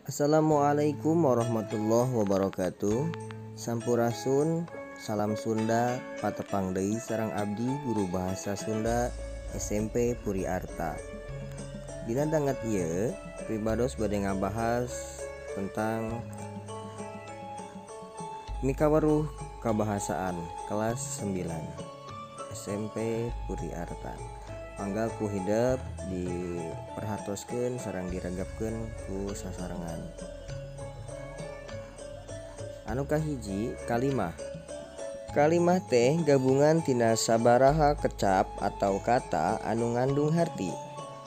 Assalamualaikum warahmatullahi wabarakatuh. Sampurasun, salam Sunda, patepang deui sareng abdi guru bahasa Sunda SMP Puri Arta. Dina danget ieu pribados bade ngabahas tentang mikaweruh kabahasaan kelas 9 SMP Puri Arta. Mangga ku hidup diperhatoskeun sareng diregepkeun ku sasarengan. Anu kahiji, kalimah. Kalimah teh gabungan tina sabaraha kecap atau kata anu ngandung harti.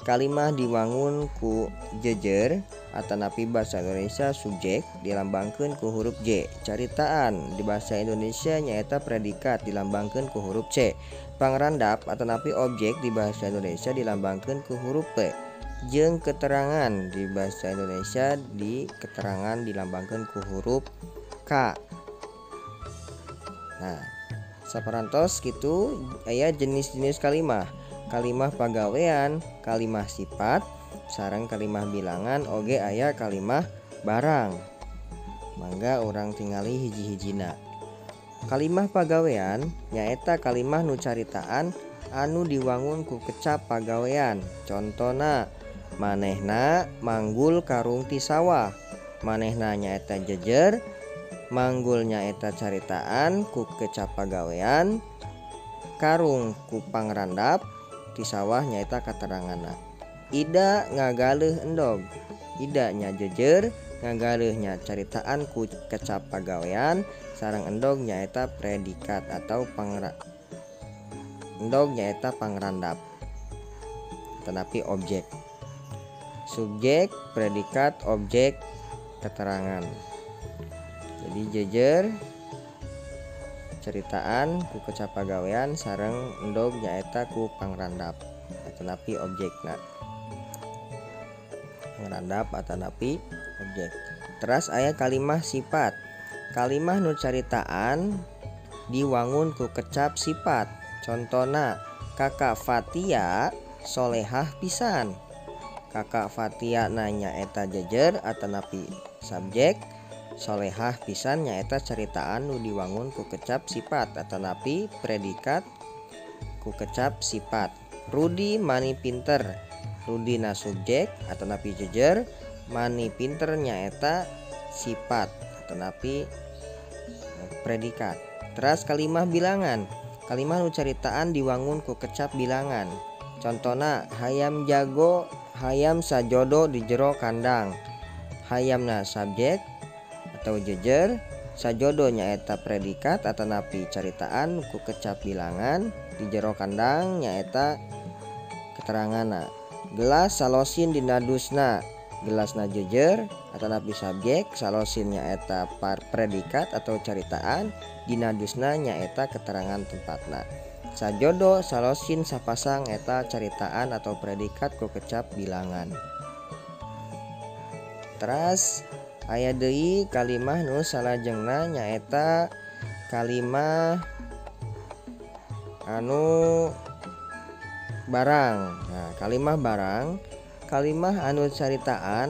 Kalimah diwangun ku jejer atanapi basa Indonesia subjek dilambangkeun ku huruf J. Caritaan di bahasa Indonesia nyaeta predikat dilambangkeun ku huruf C. Pangrandap atanapi objek di bahasa Indonesia dilambangkeun ku huruf P. Jeung keterangan di bahasa Indonesia di keterangan dilambangkeun ku huruf K. Nah, saparantos kitu aya jenis-jenis kalimah. Kalimah pagawean, kalimah sifat, sareng kalimah bilangan oge aya kalimah barang. Mangga urang tingali hiji-hijina. Kalimah pagawean nyaeta kalimah nu caritaan anu diwangun ku kecap pagawean. Contona, manehna manggul karung ti sawah. Manehna nyaeta jejer, manggul nyaeta caritaan ku kecap pagawean, karung ku pangrandap, ti sawah nyaeta kateranganna. Ida ngagaleuh endog. Ida nya jejer, ngagaleuh nya caritaan ku kecap pagawean, sareng endog nyaeta predikat atau endog nyaeta pangrandap tetapi objek. Subjek, predikat, objek, keterangan. Jadi jejer ceritaan ku kecap pagawean sareng endog nyaeta ku pangrandap atanapi objekna. Pangrandap atanapi objek. Teras aya kalimah sifat. Kalimah nu caritaan diwangun ku kecap sifat. Contona, Kakak Fatia solehah pisan. Kakak Fatia nanya eta jejer atanapi subjek. Solehah pisan nyaeta ceritaan nu diwangun ku kecap sifat atanapi predikat ku kecap sifat. Rudi mani pinter. Rudi na subjek atanapi jejer, mani pinter nyaeta sifat atanapi predikat. Teras kalimah bilangan. Kalimah nu caritaan diwangun ku kecap bilangan. Contona, hayam jago, hayam sajodo di jero kandang. Hayamna subjek atau jejer, sajodo nyaeta predikat atanapi caritaan ku kecap bilangan, di jero kandang nyaeta keteranganna. Gelas salosin dina dusna. Gelasna jejer atanapi subjek, salosin nyaeta predikat atau caritaan, dina dusna nyaeta keterangan tempatna. Sajodo salosin sapasang eta caritaan atau predikat ku kecap bilangan. Teras aya deui kalimah nu salajengna nyaeta kalimah anu barang. Nah, kalimah barang, kalimah anu caritaan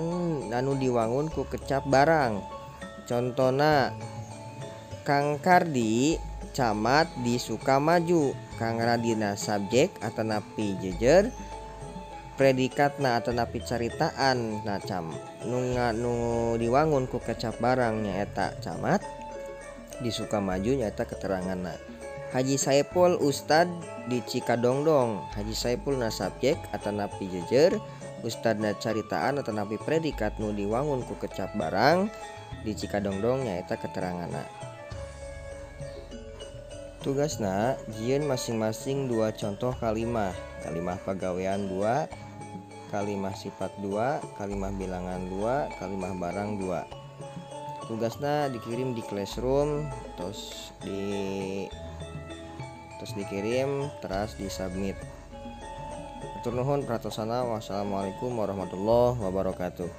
anu diwangun ku kecap barang. Contona, Kang Kardi camat di Sukamaju. Kang Radina subjek atanapi jejer, predikatna atanapi caritaan na nu diwangun ku kecap barang nyaeta camat, di Sukamaju nyaeta keteranganna. Haji Saipul Ustad di Cikadongdong. Haji Saipul na subjek atanapi jejer, ustadna caritaan atanapi predikat nu diwangun ku kecap barang, di Cikadongdong nyaeta keteranganna. Tugasna jieun masing-masing 2 contoh kalimah. Kalimah pagawean 2, kalimah sifat 2, kalimah bilangan 2, kalimah barang 2. Tugasna dikirim di classroom, terus dikirim, terus disubmit. Hatur nuhun pratosana. Wassalamualaikum warahmatullahi wabarakatuh.